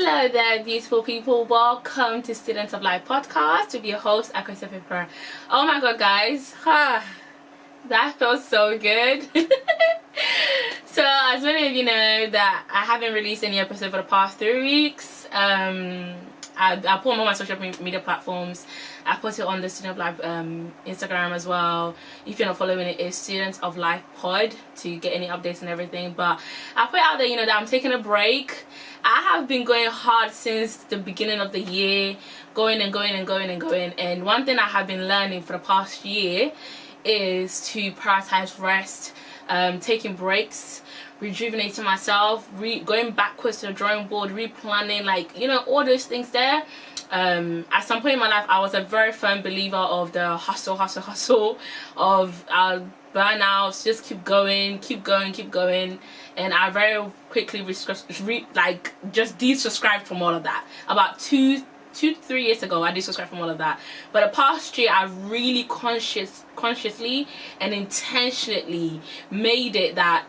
Hello there, beautiful people. Welcome to Students of Life podcast with your host, Akosa Pepper. Oh my god, guys. That felt so good. So, as many of you know, that I haven't released any episode for the past 3 weeks. I put them on my social media platforms. I put it on the Student of Life Instagram as well. If you're not following it, it's Students of Life Pod to get any updates and everything. But I put out there, that I'm taking a break. I have been going hard since the beginning of the year, going. And one thing I have been learning for the past year is to prioritize rest, taking breaks, rejuvenating myself, going backwards to the drawing board, replanning, all those things there. At some point in my life, I was a very firm believer of the hustle of burnouts, just keep going, and I very quickly just desubscribed from all of that. About 2 to 3 years ago, I desubscribed from all of that. But the past year, I've really consciously and intentionally made it that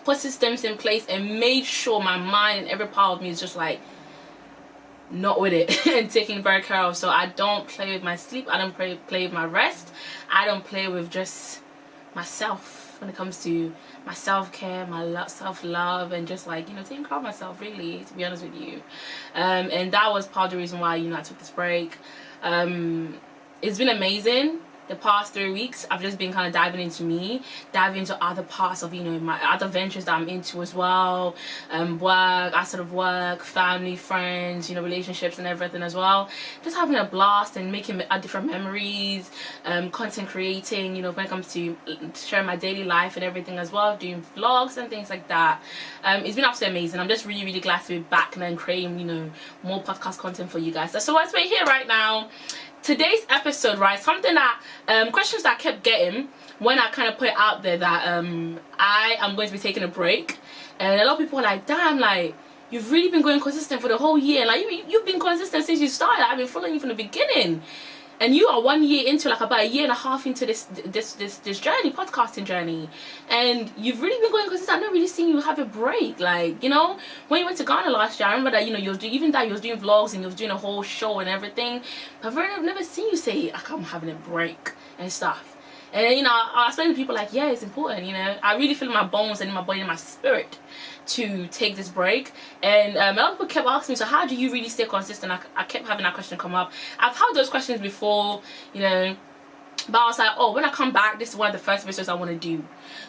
put systems in place and made sure my mind and every part of me is just not with it and taking very care of. So I don't play with my sleep, I don't play with my rest, I don't play with just myself when it comes to my self-care, my self-love, and just taking care of myself, really, to be honest with you. And that was part of the reason why I took this break. It's been amazing. The past 3 weeks, I've just been kind of diving into other parts of my other ventures that I'm into as well, work, outside of work, family, friends, relationships and everything as well. Just having a blast and making different memories, content creating, when it comes to sharing my daily life and everything as well, doing vlogs and things like that. It's been absolutely amazing. I'm just really glad to be back and then creating more podcast content for you guys. So as we're here right now, today's episode, right, something that questions that I kept getting when I kind of put it out there that I am going to be taking a break, and a lot of people are like, damn, you've really been going consistent for the whole year, you've been consistent since you started. I've been following you from the beginning, and you are 1 year into about a year and a half into this journey, podcasting journey, and you've really been going consistent. I've not really seen you have a break. When you went to Ghana last year, I remember that you was doing vlogs and you was doing a whole show and everything. I've never seen you say I'm having a break and stuff. And I explain to people yeah, it's important. I really feel in my bones and in my body and my spirit to take this break. And a lot of people kept asking me, so how do you really stay consistent? I kept having that question come up. I've had those questions before, but I was like, oh, when I come back, this is one of the first episodes I want to do,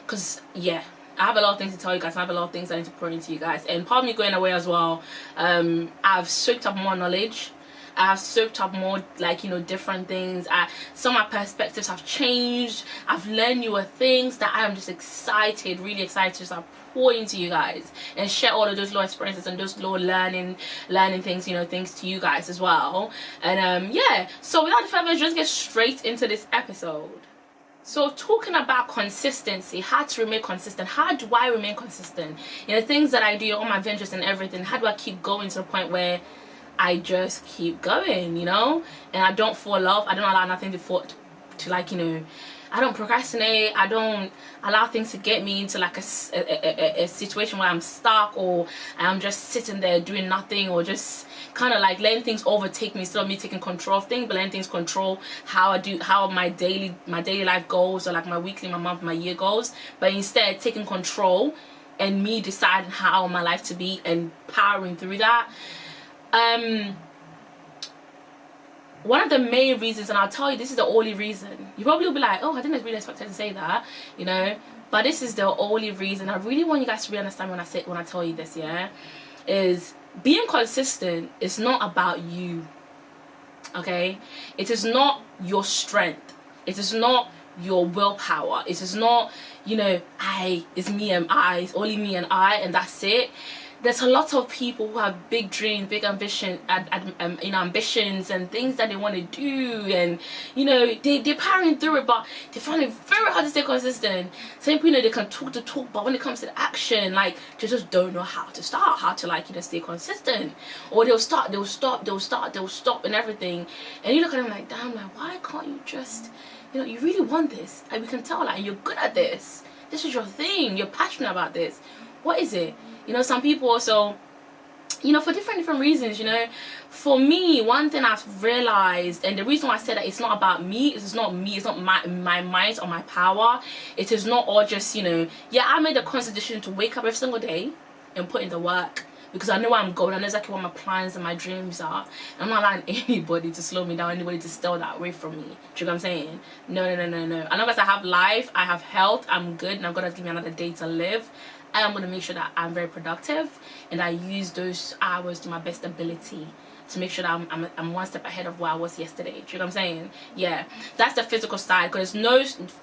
because I have a lot of things to tell you guys. I have a lot of things I need to pour into you guys, and part of me going away as well, I've soaked up more knowledge. I've soaked up more different things. Some of my perspectives have changed. I've learned newer things that I am just really excited to start pour into you guys and share all of those low experiences and those low learning things, things to you guys as well. And so without further ado, just get straight into this episode. So talking about consistency, how to remain consistent. How do I remain consistent? Things that I do, all my ventures and everything. How do I keep going to the point where I just keep going, and I don't fall off. I don't allow nothing to I don't procrastinate. I don't allow things to get me into a situation where I'm stuck, or I'm just sitting there doing nothing, or just kind of letting things overtake me instead of me taking control of things, but letting things control how my daily life goes, or my weekly, my month, my year goes. But instead taking control and me deciding how I want my life to be and powering through that. One of the main reasons, and I'll tell you, this is the only reason. You probably will be like, oh, I didn't really expect her to say that, but this is the only reason. I really want you guys to really understand when I tell you this, is being consistent is not about you, okay? It is not your strength. It is not your willpower. It is not, it's me and I. It's only me and I, and that's it. There's a lot of people who have big dreams, big ambitions, and things that they want to do, and they're powering through it, but they find it very hard to stay consistent. Some people, they can talk the talk, but when it comes to the action, they just don't know how to start, stay consistent. Or they'll start, they'll stop, and everything. And you look at them damn, why can't you just, you really want this, and we can tell, you're good at this. This is your thing. You're passionate about this. What is it? Some people also, you know, for different reasons. You know, for me, one thing I've realized, and the reason why I said that it's not about me, it's not me, it's not my might or my power. It is not all just, you know, yeah, I made a conscious decision to wake up every single day and put in the work, because I know where I'm going. I know exactly what my plans and my dreams are. I'm not allowing anybody to slow me down, anybody to steal that away from me. Do you know what I'm saying? No. As long as I have life, I have health, I'm good, and God has given me another day to live, I am going to make sure that I'm very productive, and I use those hours to my best ability to make sure that I'm one step ahead of where I was yesterday. Do you know what I'm saying? Yeah, that's the physical side, because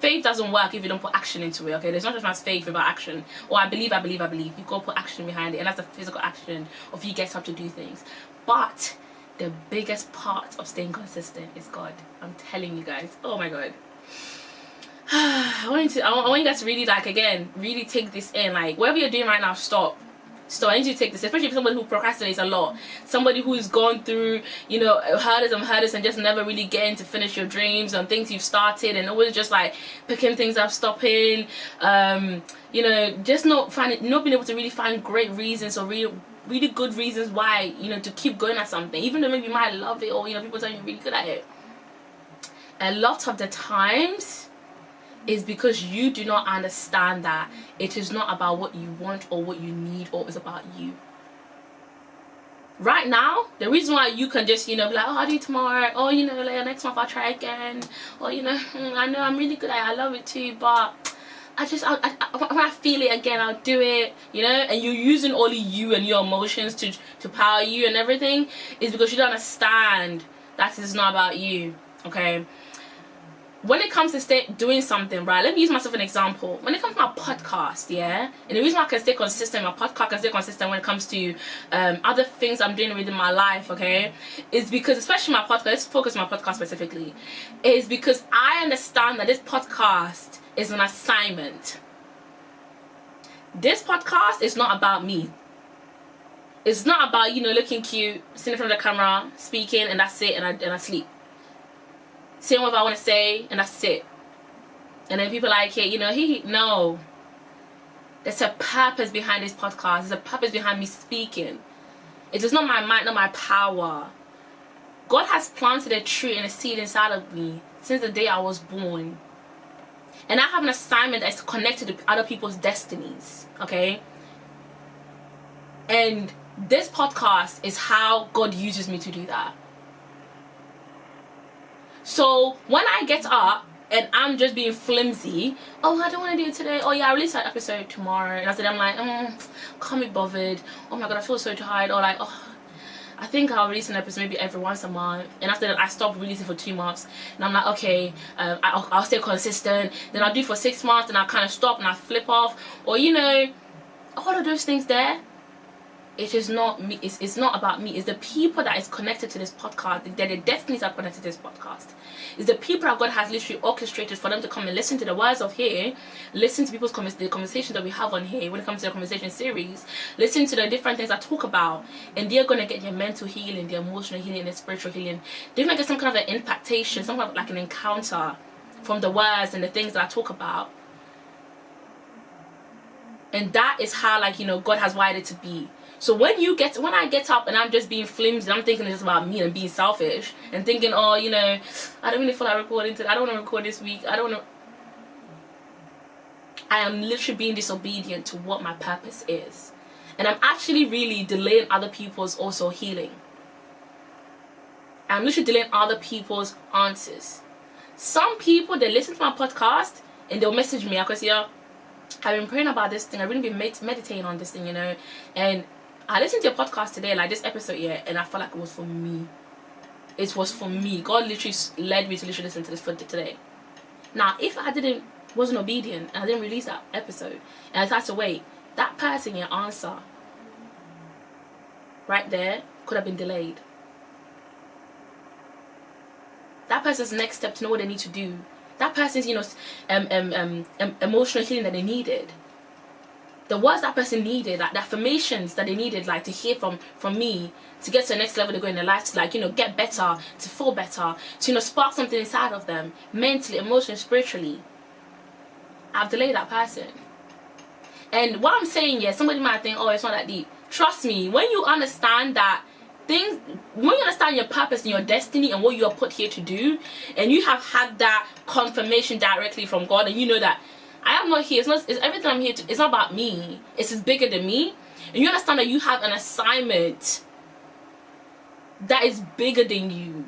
faith doesn't work if you don't put action into it. Okay, there's not just much faith without action. Or I believe. You got to put action behind it, and that's the physical action of you get up to do things. But the biggest part of staying consistent is God. I'm telling you guys. Oh my God. I want you guys to really, like, again, really take this in. Like, whatever you're doing right now, stop. I need you to take this, especially for somebody who procrastinates a lot, somebody who's gone through, you know, hurdles and just never really getting to finish your dreams and things you've started, and always just like picking things up, stopping, you know, just not being able to really find great reasons or really good reasons why, you know, to keep going at something, even though maybe you might love it, or, you know, people tell you you're really good at it. A lot of the times is because you do not understand that it is not about what you want or what you need, or it's about you. Right now, the reason why you can just, you know, be like, oh, I'll do it tomorrow, or, you know, like, next month I'll try again, or, you know, I know I'm really good at it, I love it too, but I when I feel it again, I'll do it, you know, and you're using only you and your emotions to power you and everything, is because you don't understand that it's not about you. Okay, when it comes to doing something, right, let me use myself an example. When it comes to my podcast, yeah, and the reason why I can stay consistent, my podcast can stay consistent when it comes to other things I'm doing within my life, okay, is because, especially my podcast, let's focus on my podcast specifically, is because I understand that this podcast is an assignment. This podcast is not about me. It's not about, you know, looking cute, sitting in front of the camera, speaking, and that's it, and I sleep. Saying what I want to say, and that's it. And then people like it, you know, no. There's a purpose behind this podcast. There's a purpose behind me speaking. It is not my might, not my power. God has planted a tree and a seed inside of me since the day I was born. And I have an assignment that's connected to other people's destinies, okay? And this podcast is how God uses me to do that. So when I get up and I'm just being flimsy, oh, I don't want to do it today, oh yeah, I'll release that episode tomorrow, and I'm like, can't be bothered, oh my God, I feel so tired, or like, oh, I think I'll release an episode maybe every once a month, and after that I stop releasing for 2 months, and I'm like, okay, I'll stay consistent, then I'll do for 6 months, and I'll kind of stop and I'll flip off, or, you know, all of those things there. It is not me. It's not about me. It's the people that is connected to this podcast. That the destinies are connected to this podcast. It's the people that God has literally orchestrated for them to come and listen to the words of here, listen to people's the conversations that we have on here when it comes to the conversation series, listen to the different things I talk about, and they're gonna get their mental healing, their emotional healing, their spiritual healing. They're gonna get some kind of an impactation, some kind of like an encounter from the words and the things that I talk about. And that is how, like, you know, God has wired it to be. So when I get up and I'm just being flimsy, I'm thinking it's about me and being selfish and thinking, oh, you know, I don't really feel like recording today, I don't want to record this week, I am literally being disobedient to what my purpose is. And I'm actually really delaying other people's also healing. I'm literally delaying other people's answers. Some people, they listen to my podcast and they'll message me, because, yeah, I've been praying about this thing, I've really been meditating on this thing, you know, and I listened to your podcast today, like this episode, yeah, and I felt like it was for me. It was for me. God literally led me to literally listen to this for today. Now, if I wasn't obedient and I didn't release that episode and I had to wait, that person, your answer right there could have been delayed. That person's next step to know what they need to do. That person's, you know, emotional healing that they needed. The words that person needed, like the affirmations that they needed, like to hear from me to get to the next level they go in their life, to, like, you know, get better, to feel better, to, you know, spark something inside of them, mentally, emotionally, spiritually. I've delayed that person. And what I'm saying, yeah, somebody might think, oh, it's not that deep. Trust me, when you understand that things, when you understand your purpose and your destiny and what you are put here to do, and you have had that confirmation directly from God, and you know that I am not here, it's everything I'm here to, it's not about me, it's bigger than me, and you understand that you have an assignment that is bigger than you,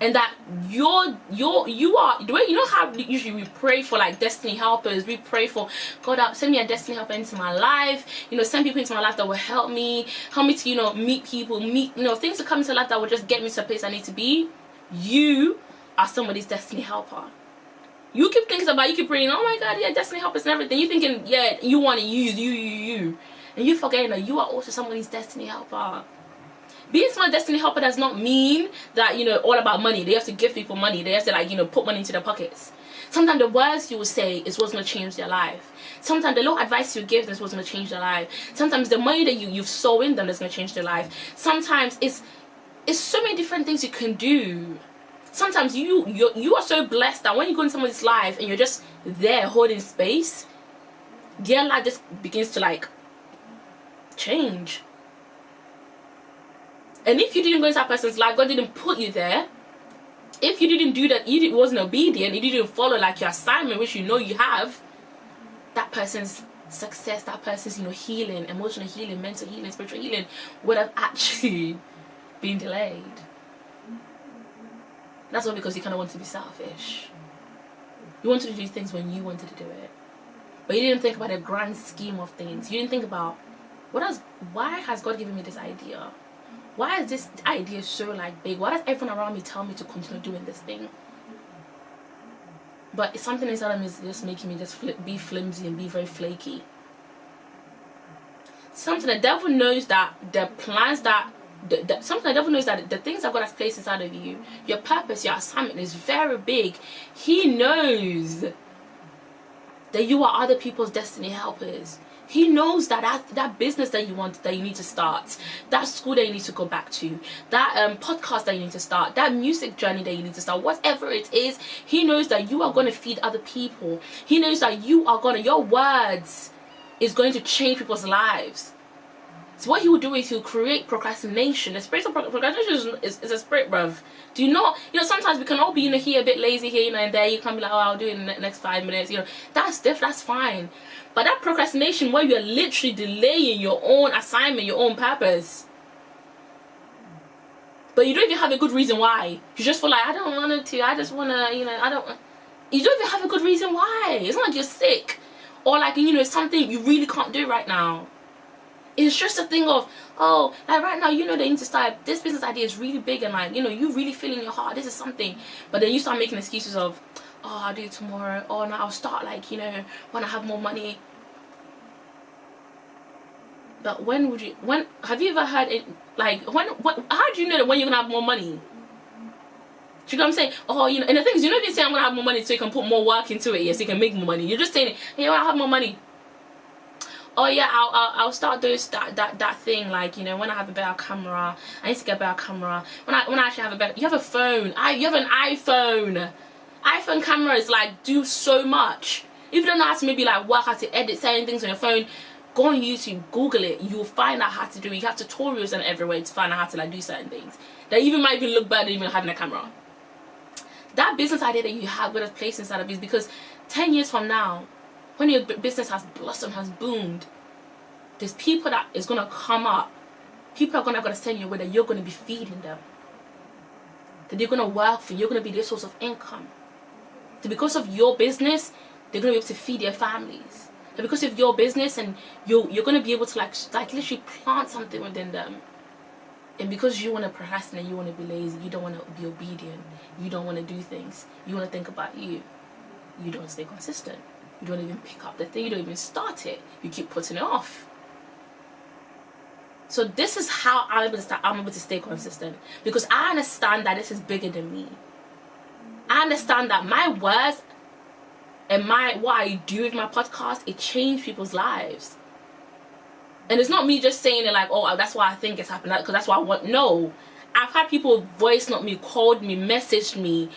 and that you are the way, you know how usually we pray for like destiny helpers, we pray for God, send me a destiny helper into my life, you know, send people into my life that will help me to, you know, meet people, you know, things to come into life that will just get me to a place I need to be. You are somebody's destiny helper. You keep thinking about, you keep praying, oh my God, yeah, destiny helpers and everything, you thinking, yeah, you want to use you, and you forgetting that you are also somebody's destiny helper. Being someone's destiny helper does not mean that, you know, all about money. They have to give people money. They have to, like, you know, put money into their pockets. Sometimes the words you will say is what's going to change their life. Sometimes the little advice you give them is what's going to change their life. Sometimes the money that you've sow in them is going to change their life. Sometimes it's so many different things you can do. Sometimes you are so blessed that when you go into someone's life and you're just there holding space, their life just begins to, like, change. And if you didn't go into that person's life, God didn't put you there. If you didn't do that, you wasn't obedient, you didn't follow like your assignment, which you know you have, that person's success, that person's, you know, healing, emotional healing, mental healing, spiritual healing would have actually been delayed. That's all because you kind of want to be selfish. You wanted to do things when you wanted to do it, but you didn't think about the grand scheme of things. You didn't think about why has God given me this idea? Why is this idea so, like, big? Why does everyone around me tell me to continue doing this thing? But something inside of me is just making me just be flimsy and be very flaky. Something the devil knows that the plans that something the devil knows that the things that God has placed inside of you, your purpose, your assignment is very big. He knows that you are other people's destiny helpers. He knows that business that you want, that you need to start, that school that you need to go back to, that podcast that you need to start, that music journey that you need to start, whatever it is, he knows that you are going to feed other people. He knows that your words is going to change people's lives. So what he will do is he'll create procrastination. The spirit of procrastination is a spirit, bruv. Do you not, you know, sometimes we can all be, you know, here a bit lazy here, you know, and there. You can be like, oh, I'll do it in the next 5 minutes, you know. That's fine. But that procrastination where you're literally delaying your own assignment, your own purpose, but you don't even have a good reason why. You just feel like, I don't want to, I just want to, you know, you don't even have a good reason why. It's not like you're sick or like, you know, something you really can't do right now. It's just a thing of, oh, like right now, you know, they need to start, this business idea is really big and like, you know, you really feel in your heart, this is something. But then you start making excuses of, oh, I'll do it tomorrow. Oh, no, I'll start like, you know, when I have more money. But have you ever heard it, like, how do you know that when you're going to have more money? Do you know what I'm saying? Oh, you know, and the thing is, you know, they say I'm going to have more money so you can put more work into it, yes, so you can make more money. You're just saying, hey, I have more money. Oh yeah, I'll start doing that thing, like, you know, when I have a better camera, I need to get a better camera. When I actually have a better, you have a phone, you have an iPhone. iPhone cameras like do so much. If you don't know how to maybe like work how to edit certain things on your phone, go on YouTube, Google it. You'll find out how to do it. You have tutorials and everywhere to find out how to like do certain things that even might even look better than even having a camera. That business idea that you have got a place inside of you is because 10 years from now, when your business has blossomed, has boomed, there's people that is going to come up. People are going to send you away that you're going to be feeding them. That they're going to work for you. You're going to be their source of income. That because of your business, they're going to be able to feed their families. That because of your business, and you're going to be able to like literally plant something within them. And because you want to procrastinate, you want to be lazy, you don't want to be obedient, you don't want to do things, you want to think about you don't stay consistent. You don't even pick up the thing. You don't even start it. You keep putting it off. So this is how I'm able to stay consistent. Because I understand that this is bigger than me. I understand that my words and what I do with my podcast, it changed people's lives. And it's not me just saying it like, oh, that's why I think it's happening. Because that's why I want. No. I've had people voice note me, called me, messaged me,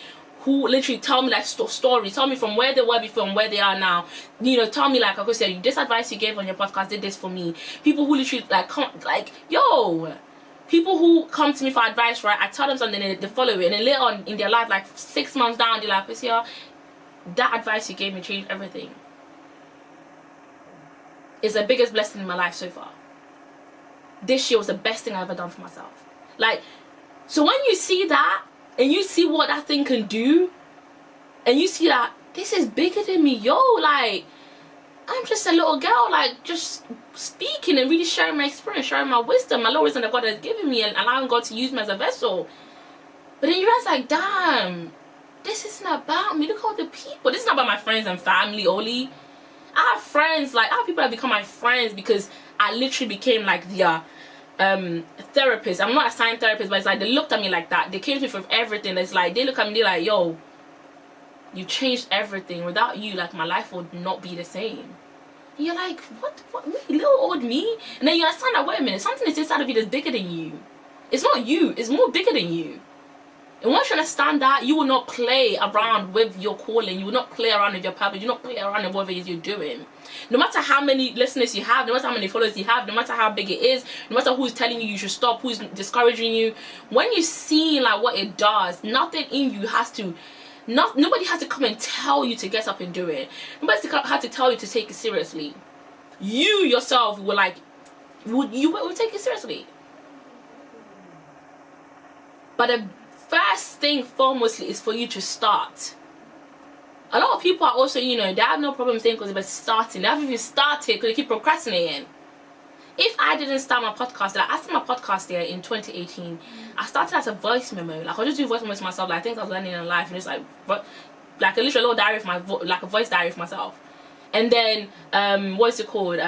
who literally tell me like stories, tell me from where they were before and where they are now. You know, tell me like, okay, so this advice you gave on your podcast did this for me. People who literally like come, like, yo, people who come to me for advice, right? I tell them something and they follow it, and then later on in their life, like 6 months down, they're like, Priscilla, that advice you gave me changed everything. It's the biggest blessing in my life so far. This year was the best thing I've ever done for myself. Like, so when you see that, and you see what that thing can do, and you see that this is bigger than me, yo, like, I'm just a little girl, like, just speaking and really sharing my experience, sharing my wisdom, my little wisdom that God has given me, and allowing God to use me as a vessel. But then you realize, like, damn, this isn't about me. Look at all the people. This is not about my friends and family only. I have friends, like, I have people that become my friends because I literally became, like, their therapist. I'm not a assigned therapist, but it's like they looked at me like that. They came to me for everything. It's like, they look at me, they're like, yo, you changed everything. Without you, like, my life would not be the same. And you're like, what, me, little old me? And then you understand that, wait a minute, something is inside of you that's bigger than you. It's not you, it's more bigger than you. And once you understand that, you will not play around with your calling. You will not play around with your purpose. You will not play around with whatever it is you're doing. No matter how many listeners you have, no matter how many followers you have, no matter how big it is, no matter who's telling you should stop, who's discouraging you, when you see like what it does, nothing in you has to, nobody has to come and tell you to get up and do it. Nobody has to tell you to take it seriously. You yourself will like, you will take it seriously. But the first thing foremostly is for you to start. A lot of people are also, you know, they have no problem saying because they're starting. They haven't even started because they keep procrastinating. If I didn't start my podcast, like I started my podcast there in 2018. I started as a voice memo. Like I just do voice memos to myself. Like things I was learning in life, and it's like a literal little diary for my like a voice diary for myself. And then what's it called?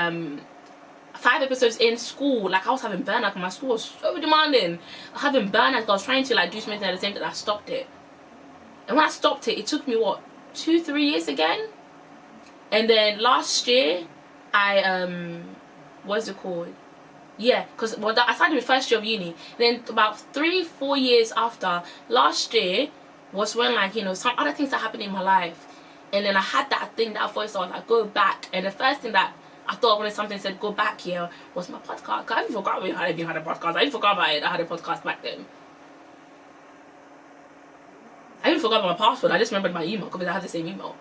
5 episodes in school, like I was having burnout and my school was so demanding. I was having burnout because I was trying to like do something at the same time. I stopped it. And when I stopped it, it took me what, 2-3 years again? And then last year, I what's it called? Yeah, because I started with first year of uni. Then about 3-4 years after, last year was when like, you know, some other things that happened in my life. And then I had that thing, that voice, I was like, go back. And the first thing that I thought when something said go back here was my podcast. I even forgot I even had a podcast. I even forgot about it. I had a podcast back then. I even forgot about my password. I just remembered my email because I had the same email.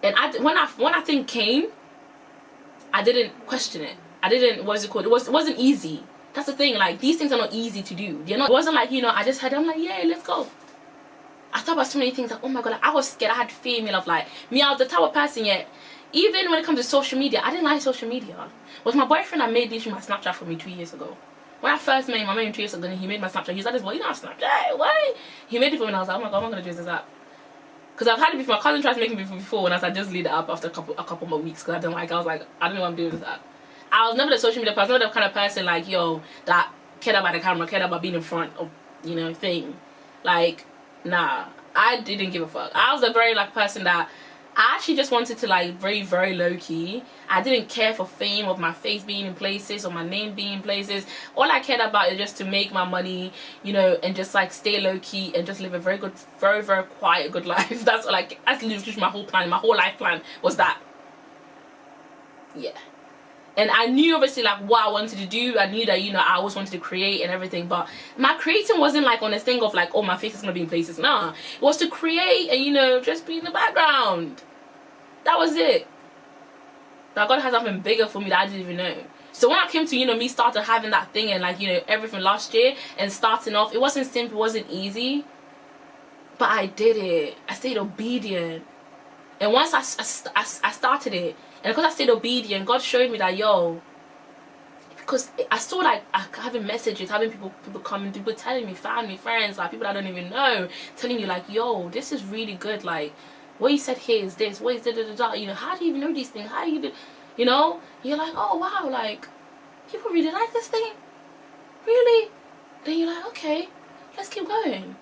And when I think came, I didn't question it. I didn't, what's it called? It wasn't easy. That's the thing. Like these things are not easy to do. They're not. It wasn't like, you know, I just had. I'm like, yeah, let's go. I thought about so many things like, oh my god, like, I was scared. I had fear in me of like, me, I was the type of person yet. Even when it comes to social media, I didn't like social media. It was my boyfriend that made this my Snapchat for me 2 years ago. When I first met him, I met him 2 years ago and he made my Snapchat. He's like, well, you don't have Snapchat, what? He made it for me and I was like, oh my god, I'm not gonna do this app. Because I've had it before. My cousin tried to make it before and I said, just leave it up after a couple more weeks because I was like, I don't know what I'm doing with that. I was never the social media person. I was never the kind of person like, yo, that cared about the camera, cared about being in front of, you know, thing. Like, nah. I didn't give a fuck. I was a very like person that I actually just wanted to like very, very low key. I didn't care for fame of my face being in places or my name being in places. All I cared about is just to make my money, you know, and just like stay low key and just live a very good, very, very quiet, good life. That's like, that's literally my whole plan. My whole life plan was that. Yeah. And I knew obviously like what I wanted to do. I knew that, you know, I always wanted to create and everything. But my creating wasn't like on this thing of like, oh, my face is going to be in places. Nah. It was to create and, you know, just be in the background. That was it. That God had something bigger for me that I didn't even know. So when I came to, you know, me started having that thing and like, you know, everything last year and starting off, it wasn't simple, it wasn't easy. But I did it. I stayed obedient. And once I started it, and because I stayed obedient, God showed me that, yo, because I saw like having messages, having people coming, people telling me, family, friends, like people I don't even know, telling you like, yo, this is really good. Like, what you said here is this, what is da. You know, how do you even know these things? How do you even, you know? You're like, oh wow, like people really like this thing, really? Then you're like, okay, let's keep going.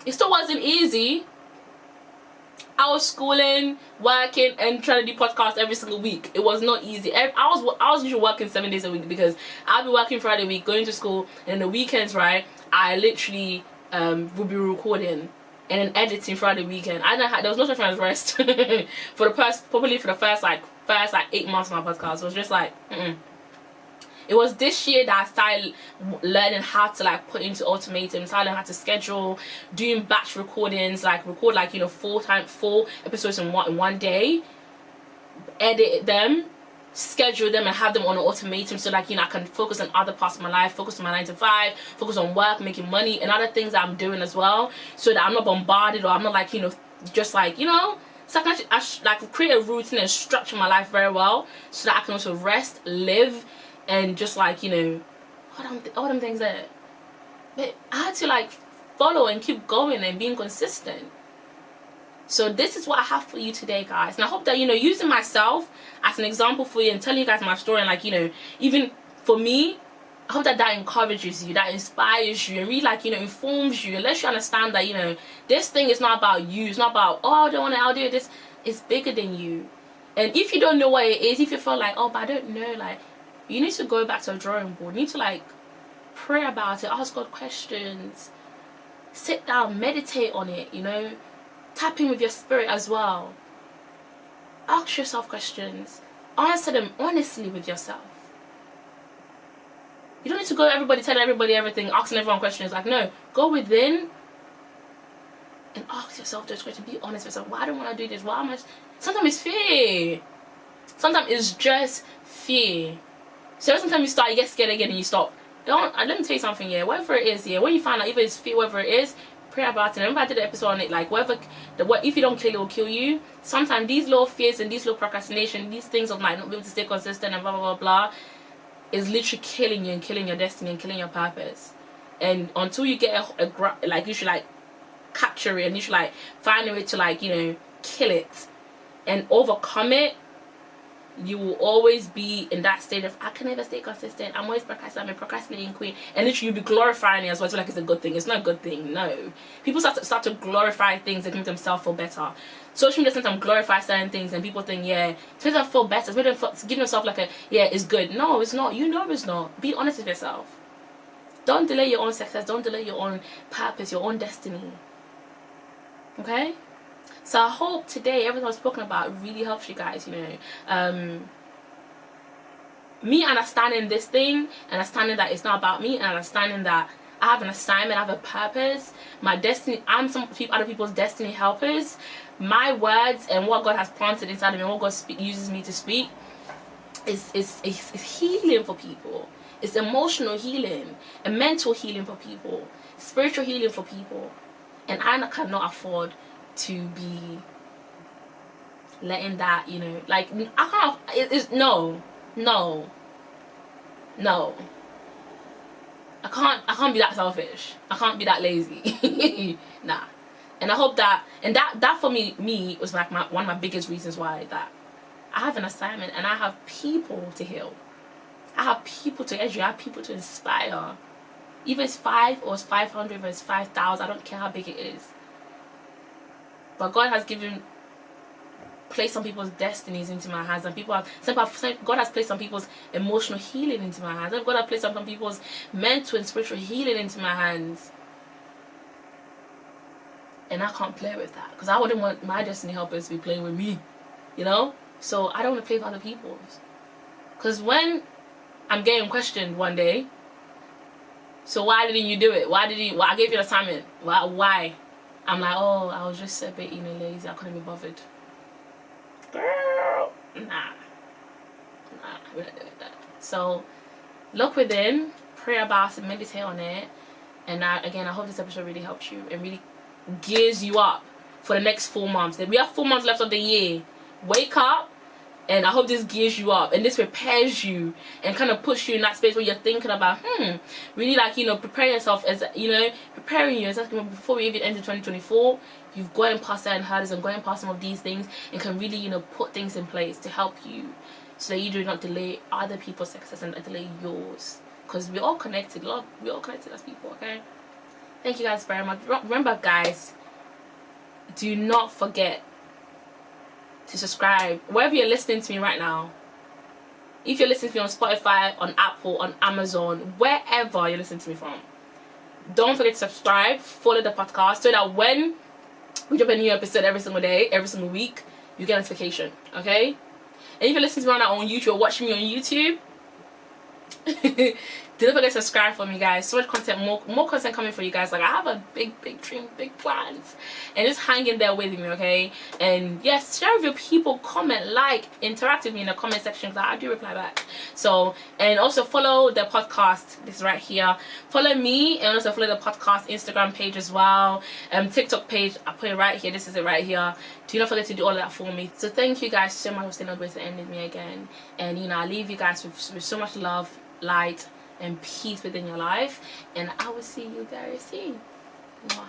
It still wasn't easy. I was schooling, working, and trying to do podcasts every single week. It was not easy. I was usually working 7 days a week because I'd be working Friday week, going to school, and the weekends, right, I literally we'll be recording and then editing throughout the weekend. There was no such thing as rest for the first 8 months of my podcast. It was just like, It was this year that I started learning how to like put into Automatum, started learning how to schedule, doing batch recordings, like record like, you know, 4 episodes in one day, edit them, schedule them and have them on Automatum, so like, you know, I can focus on other parts of my life, focus on my 9 to 5, focus on work, making money and other things that I'm doing as well, so that I'm not bombarded, or I'm not like, you know, just like, you know, so I like create a routine and structure my life very well, so that I can also rest, live, and just like, you know, all them things there. But I had to like follow and keep going and being consistent. So this is what I have for you today, guys. And I hope that, you know, using myself as an example for you and telling you guys my story, and like, you know, even for me, I hope that encourages you, that inspires you, and really like, you know, informs you, and lets you understand that, you know, this thing is not about you. It's not about, oh, I don't want to, I'll do this. It's bigger than you. And if you don't know what it is, if you feel like, oh, but I don't know, like, you need to go back to a drawing board. You need to like pray about it, ask God questions, sit down, meditate on it, you know, tap in with your spirit as well. Ask yourself questions, answer them honestly with yourself. You don't need to go to everybody, telling everybody everything, asking everyone questions. Like, no, go within and ask yourself those questions. Be honest with yourself. Why don't I want to do this? Why am I? Sometimes it's fear. Sometimes it's just fear. So sometimes you start, you get scared again and you stop. Let me tell you something, yeah. Whatever it is, yeah. When you find out, either it's fear, whatever it is, pray about it. Remember I did an episode on it, like if you don't kill, it will kill you. Sometimes these little fears and these little procrastination, these things of like not being able to stay consistent and blah blah blah blah, is literally killing you and killing your destiny and killing your purpose. And until you get like, you should like capture it, and you should like find a way to like, you know, kill it and overcome it. You will always be in that state of, I can never stay consistent, I'm always procrastinating, I'm a procrastinating queen, and literally you'll be glorifying it as well. It's like it's a good thing. It's not a good thing. No, people start to glorify things and make themselves feel better. Social media sometimes glorify certain things and people think, yeah, to make them feel better, to make them give themselves like a, yeah, it's good. No, it's not. You know it's not. Be honest with yourself. Don't delay your own success. Don't delay your own purpose, your own destiny. Okay? So I hope today everything I've spoken about really helps you guys, you know. Me understanding this thing, understanding that it's not about me, and understanding that I have an assignment, I have a purpose, my destiny, I'm other people's destiny helpers. My words and what God has planted inside of me, what God uses me to speak, is healing for people. It's emotional healing, and mental healing for people, spiritual healing for people. And I cannot afford to be letting that, you know, like, I can't, no, I can't be that selfish. I can't be that lazy. Nah. And I hope that, and that for me was like one of my biggest reasons why, that I have an assignment and I have people to heal. I have people to educate. I have people to inspire. Even if it's 5 or it's 500 or it's 5,000, I don't care how big it is. But God has placed some people's destinies into my hands, and God has placed some people's emotional healing into my hands. God has placed some people's mental and spiritual healing into my hands. And I can't play with that, because I wouldn't want my destiny helpers to be playing with me, you know? So I don't want to play with other people's. Because when I'm getting questioned one day, so why didn't you do it? Why I gave you an assignment. Why? I'm like, oh, I was just a bit, you know, lazy. I couldn't be bothered. Girl, nah, we're not doing that. So look within, pray about it, meditate on it, and again, I hope this episode really helps you and really gears you up for the next 4 months. We have 4 months left of the year. Wake up. And I hope this gears you up and this prepares you and kind of puts you in that space where you're thinking about, really, like, you know, preparing yourself, as, you know, preparing yourself before we even enter 2024. You've gone past certain hurdles and going past some of these things, and can really, you know, put things in place to help you, so that you do not delay other people's success and delay yours. Because we're all connected. We're all connected as people, okay? Thank you guys very much. Remember, guys, do not forget to subscribe wherever you're listening to me right now. If you're listening to me on Spotify, on Apple, on Amazon, wherever you're listening to me from, don't forget to subscribe, follow the podcast, so that when we drop a new episode every single day, every single week, you get a notification, okay? And if you're listening to me on YouTube or watching me on YouTube, don't forget to subscribe for me, guys. So much content, more content coming for you guys. Like, I have a big dream, big plans, and just hang in there with me, okay? And yes, share with your people, comment, like, interact with me in the comment section, because I do reply back. So, and also follow the podcast. This is right here. Follow me, and also follow the podcast Instagram page as well. TikTok page, I put it right here. This is it right here. Do not forget to do all of that for me. So thank you guys so much for staying all the way to the end with me again. And I leave you guys with so much love, light, and peace within your life, and I will see you very soon. Mwah.